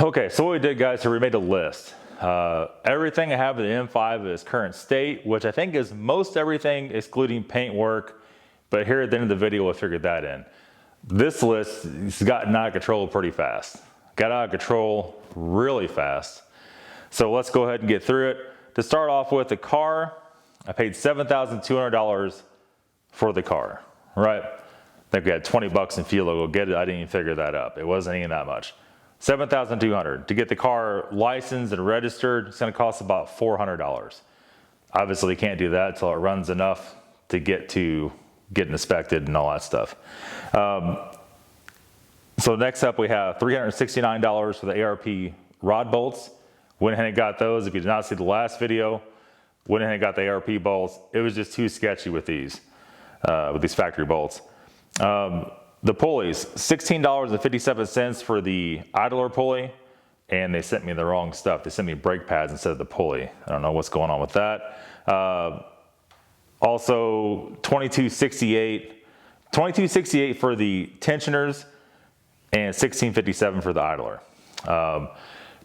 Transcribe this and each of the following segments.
Okay, so what we did, guys, here we made a list. Everything I have in the M5 is current state, which I think is most everything excluding paint work, but here at the end of the video, we'll figure that in. This list has gotten out of control pretty fast. Got out of control really fast. So let's go ahead and get through it. To start off with, the car, I paid $7,200 for the car, right? I think we had 20 bucks in fuel to go get it. I didn't even figure that up. It wasn't even that much. $7,200. To get the car licensed and registered, it's gonna cost about $400. Obviously, you can't do that until it runs enough to get inspected and all that stuff. So next up, we have $369 for the ARP rod bolts. Went ahead and got those. If you did not see the last video, went ahead and got the ARP bolts. It was just too sketchy with these factory bolts. The pulleys, $16.57 for the idler pulley, and they sent me the wrong stuff. They sent me brake pads instead of the pulley. I don't know what's going on with that. Also, $22.68 for the tensioners, and $16.57 for the idler.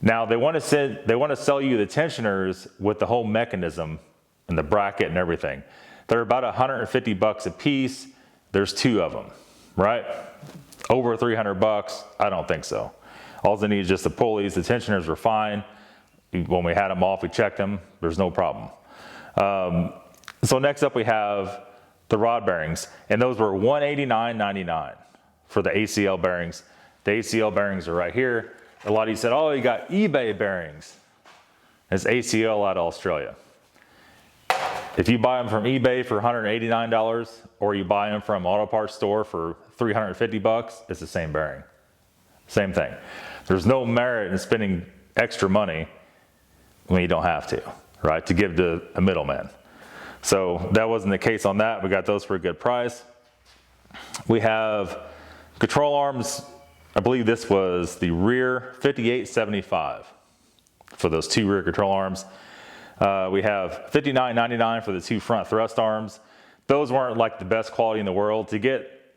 Now they want to sell you the tensioners with the whole mechanism and the bracket and everything. They're about 150 bucks a piece. There's two of them, right? Over 300 bucks? I don't think so. All they need is just the pulleys. The tensioners were fine. When we had them off, we checked them. There's no problem. So next up we have the rod bearings, and those were $189.99 for the ACL bearings. The ACL bearings are right here. A lot of you said, oh, you got eBay bearings. It's ACL out of Australia. If you buy them from eBay for $189 or you buy them from an auto parts store for 350 bucks, it's the same bearing. Same thing. There's no merit in spending extra money when you don't have to, right? To give to a middleman. So that wasn't the case on that. We got those for a good price. We have control arms. I believe this was the rear, $58.75 for those two rear control arms. We have $59.99 for the two front thrust arms. Those weren't like the best quality in the world. To get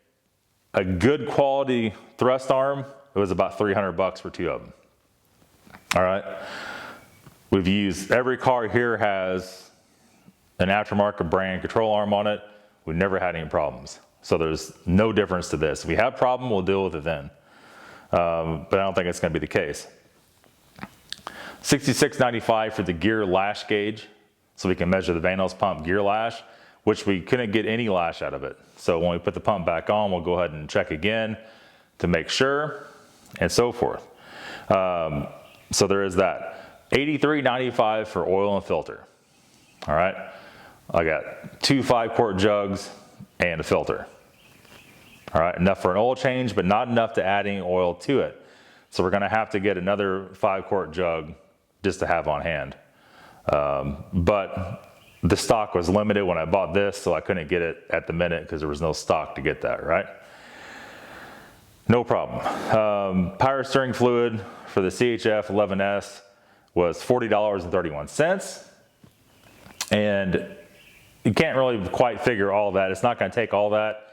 a good quality thrust arm, it was about 300 bucks for two of them. All right. We've used, every car here has an aftermarket brand control arm on it. We've never had any problems. So there's no difference to this. If we have a problem, we'll deal with it then. But I don't think it's gonna be the case. $66.95 for the gear lash gauge, so we can measure the Vanos pump gear lash, which we couldn't get any lash out of it. So when we put the pump back on, we'll go ahead and check again to make sure, and so forth. So there is that. $83.95 for oil and filter. All right, I got two 5-quart jugs and a filter. All right, enough for an oil change, but not enough to add any oil to it. So we're gonna have to get another 5-quart jug just to have on hand. But the stock was limited when I bought this, so I couldn't get it at the minute because there was no stock to get that, right? No problem. Power steering fluid for the CHF 11S was $40.31. And you can't really quite figure all that. It's not gonna take all that.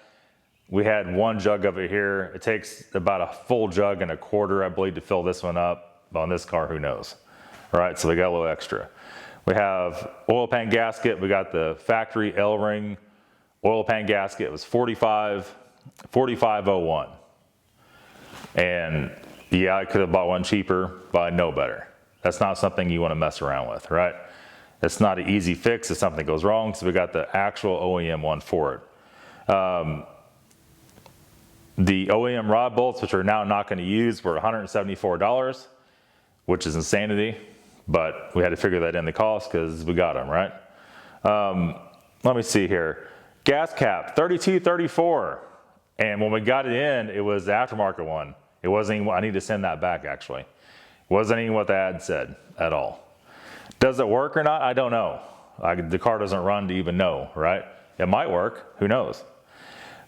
We had one jug of it here. It takes about a full jug and a quarter, I believe, to fill this one up. On this car, who knows? All right, so we got a little extra. We have oil pan gasket. We got the factory L-ring oil pan gasket. It was $45.01. And yeah, I could have bought one cheaper, but I know better. That's not something you want to mess around with, right? It's not an easy fix if something goes wrong, so we got the actual OEM one for it. The OEM rod bolts, which we're now not going to use, were $174, which is insanity, but we had to figure that in the cost because we got them, right? Let me see here. Gas cap, $32.34. And when we got it in, it was the aftermarket one. It wasn't even, I need to send that back actually. It wasn't even what the ad said at all. Does it work or not? I don't know. The car doesn't run to even know, right? It might work, who knows?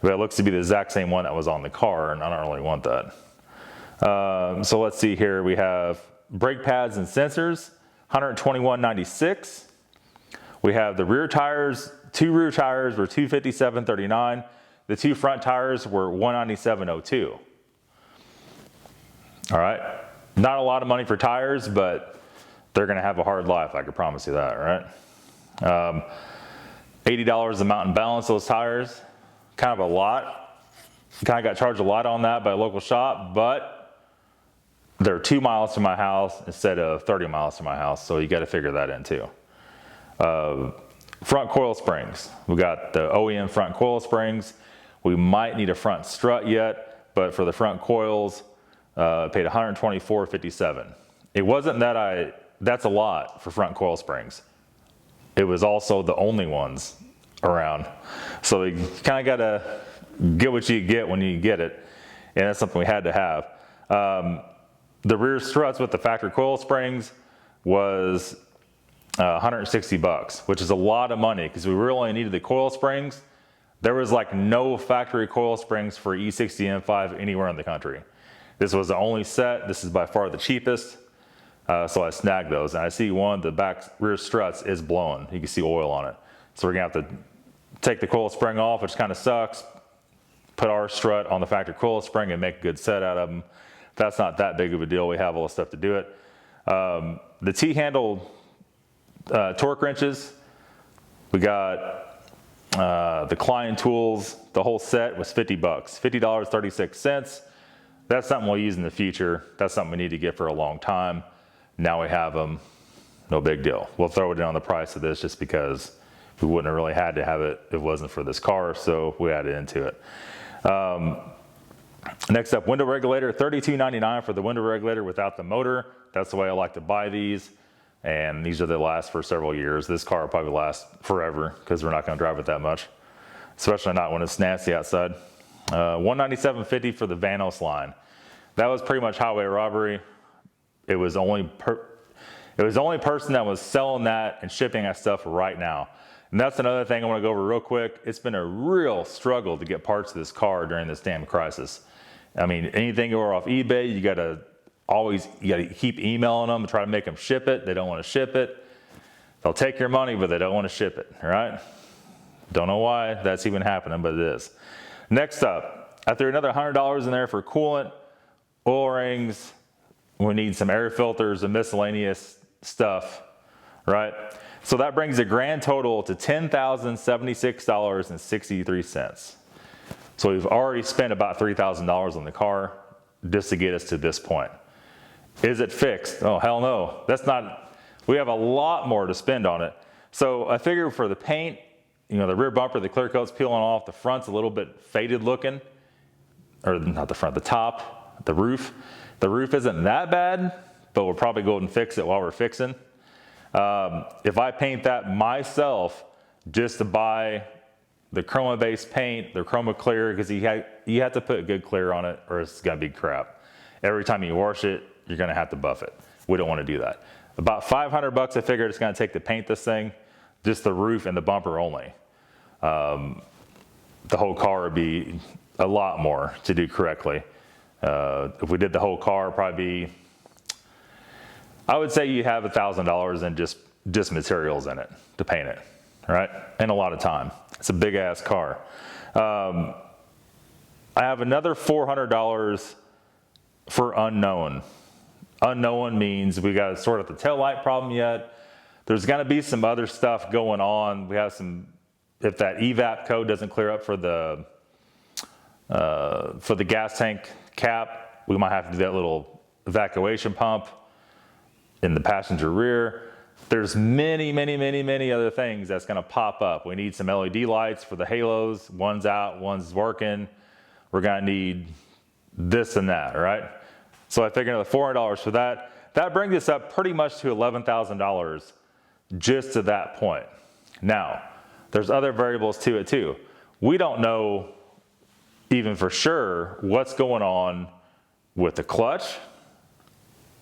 But it looks to be the exact same one that was on the car, and I don't really want that. So let's see here. We have brake pads and sensors, $121.96. We have the rear tires, two rear tires were $257.39. The two front tires were $197.02. All right. Not a lot of money for tires, but they're gonna have a hard life, I can promise you that, right? $80 a mount and balance those tires, kind of a lot. Kind of got charged a lot on that by a local shop, but they're 2 miles to my house instead of 30 miles to my house, so you gotta figure that in too. Front coil springs. We got the OEM front coil springs. We might need a front strut yet, but for the front coils, paid $124.57. It wasn't that that's a lot for front coil springs. It was also the only ones around. So you kind of gotta get what you get when you get it. And that's something we had to have. The rear struts with the factory coil springs was $160, which is a lot of money because we really only needed the coil springs. There was like no factory coil springs for E60 M5 anywhere in the country. This was the only set. This is by far the cheapest. So I snagged those. And I see one of the back rear struts is blowing. You can see oil on it. So we're gonna have to take the coil spring off, which kind of sucks, put our strut on the factory coil spring and make a good set out of them. That's not that big of a deal. We have all the stuff to do it. The T-handle torque wrenches, we got the Klein tools. The whole set was $50, $50.36. That's something we'll use in the future. That's something we need to get for a long time. Now we have them, no big deal. We'll throw it in on the price of this just because we wouldn't have really had to have it if it wasn't for this car, so we added into it. Next up, window regulator, $32.99 for the window regulator without the motor. That's the way I like to buy these. And these are the last for several years. This car will probably last forever because we're not gonna drive it that much, especially not when it's nasty outside. $197.50 for the Vanos line. That was pretty much highway robbery. It was the only person that was selling that and shipping that stuff right now. And that's another thing I want to go over real quick. It's been a real struggle to get parts of this car during this damn crisis. I mean, anything over off eBay, you gotta keep emailing them and try to make them ship it. They don't want to ship it. They'll take your money, but they don't want to ship it, right? Don't know why that's even happening, but it is. Next up, I threw another $100 in there for coolant, oil rings. We need some air filters and miscellaneous stuff, right? So that brings the grand total to $10,076.63. So we've already spent about $3,000 on the car just to get us to this point. Is it fixed? Oh, hell no. That's not, we have a lot more to spend on it. So I figured for the paint, you know, the rear bumper, the clear coat's peeling off, the front's a little bit faded looking, or not the front, the top, the roof. The roof isn't that bad, but we'll probably go and fix it while we're fixing. If I paint that myself, just to buy the chroma-based paint, the chroma clear, because you have to put good clear on it or it's gonna be crap. Every time you wash it, you're gonna have to buff it. We don't wanna do that. About $500 I figured it's gonna take to paint this thing, just the roof and the bumper only. The whole car would be a lot more to do correctly. If we did the whole car, probably be, I would say you have $1,000 in just materials in it to paint it, right? And a lot of time. It's a big ass car. I have another $400 for unknown. Unknown means we got to sort out the taillight problem yet. There's gonna be some other stuff going on. We have some, if that evap code doesn't clear up for the gas tank cap, we might have to do that little evacuation pump in the passenger rear. There's many other things that's gonna pop up. We need some LED lights for the halos. One's out, one's working. We're gonna need this and that, right? So I figured another $400 for that. That brings us up pretty much to $11,000 just to that point. Now, there's other variables to it too. We don't know even for sure what's going on with the clutch.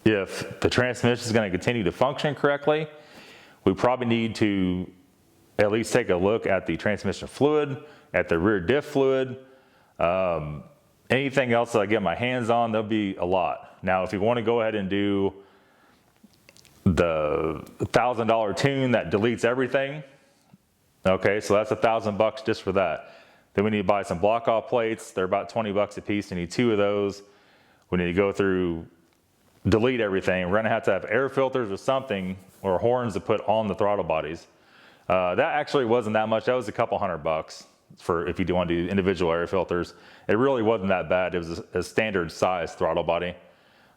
If the transmission is going to continue to function correctly, we probably need to at least take a look at the transmission fluid, at the rear diff fluid. Anything else that I get my hands on, there'll be a lot. Now, if you want to go ahead and do the $1,000 tune that deletes everything, okay, so that's $1,000 just for that. Then we need to buy some block off plates. They're about 20 bucks a piece. We need 2 of those. We need to go through delete everything. We're gonna have to have air filters or something, or horns to put on the throttle bodies. That actually wasn't that much. That was a couple $100 for if you do want to do individual air filters. It really wasn't that bad. It was a standard size throttle body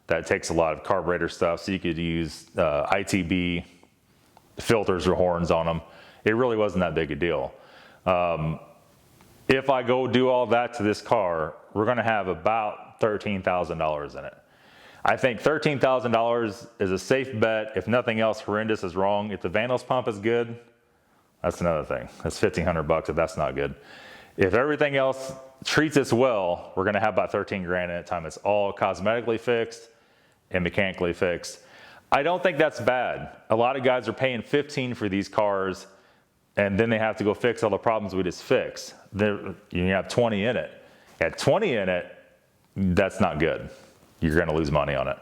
that takes a lot of carburetor stuff, so you could use ITB filters or horns on them. It really wasn't that big a deal. If I go do all that to this car, we're gonna have about $13,000 in it. I think $13,000 is a safe bet. If nothing else horrendous is wrong, if the Vanos pump is good, that's another thing. That's $1,500 if that's not good. If everything else treats us well, we're gonna have about 13 grand in it time it's all cosmetically fixed and mechanically fixed. I don't think that's bad. A lot of guys are paying 15 for these cars, and then they have to go fix all the problems we just fixed. You have 20 in it. At 20 in it, that's not good. You're gonna lose money on it.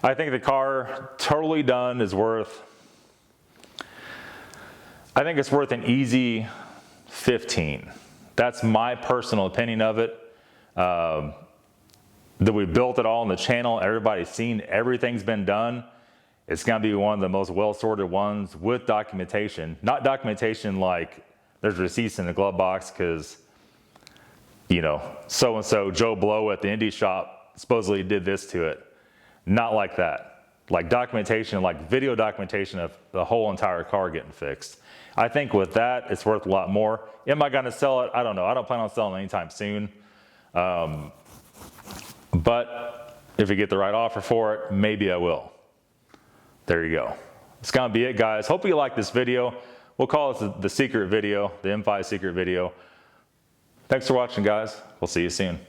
I think the car, totally done, is worth, I think it's worth an easy 15. That's my personal opinion of it. That we built it all on the channel, everybody's seen, everything's been done. It's gonna be one of the most well-sorted ones with documentation. Not documentation like there's receipts in the glove box because, you know, so-and-so Joe Blow at the indie shop supposedly did this to it. Not like that. Like documentation, like video documentation of the whole entire car getting fixed. I think with that, it's worth a lot more. Am I gonna sell it? I don't know. I don't plan on selling it anytime soon. But if we get the right offer for it, maybe I will. There you go. It's gonna be it, guys. Hope you like this video. We'll call this the secret video, the M5 secret video. Thanks for watching, guys. We'll see you soon.